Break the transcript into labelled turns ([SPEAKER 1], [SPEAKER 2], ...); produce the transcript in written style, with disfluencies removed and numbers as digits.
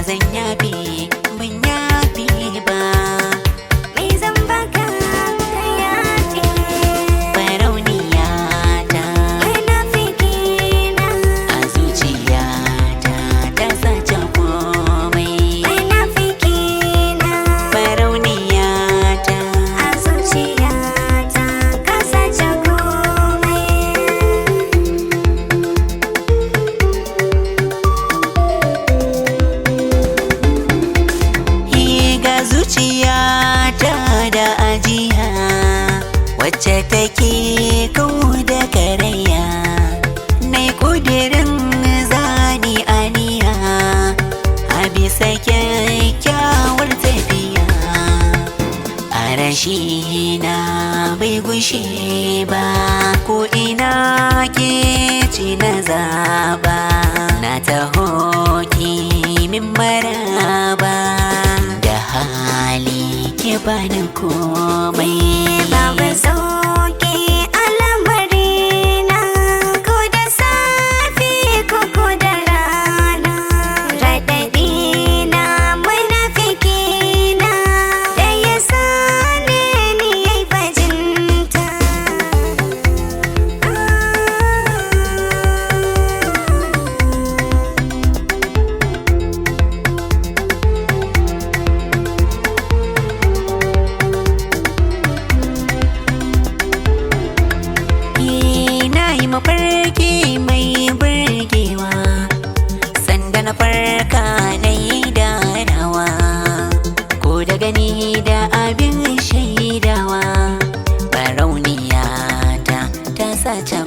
[SPEAKER 1] zan yafe ban yafe ba.
[SPEAKER 2] Me zan baka ka yafe?
[SPEAKER 1] Barauniya ta
[SPEAKER 2] Munafiki na.
[SPEAKER 1] a zuciya ta sace komai.
[SPEAKER 2] Munafiki na.
[SPEAKER 1] Barauniya ta
[SPEAKER 2] A zuciyata ka sace komai.
[SPEAKER 1] ga zuciya ta da ajiya wacce take kawo da karaya. Nai kudirin zani aniya a bisa kyakkyawar tafiya. A rashi na bai gushe ba, ko ina ke ci na zaba. Na taho ki min maraba, da hali ke bani komai.
[SPEAKER 2] Babu sauki a lamarina, ko da safe ko da rana. Raɗaɗi na munafiki na, da ya sani ni yai bajinta.
[SPEAKER 1] Na yi mafarki mai burgewa, sanda na farka na yi darawa, ko da gani da abin shaidawa. Barauniya ta sace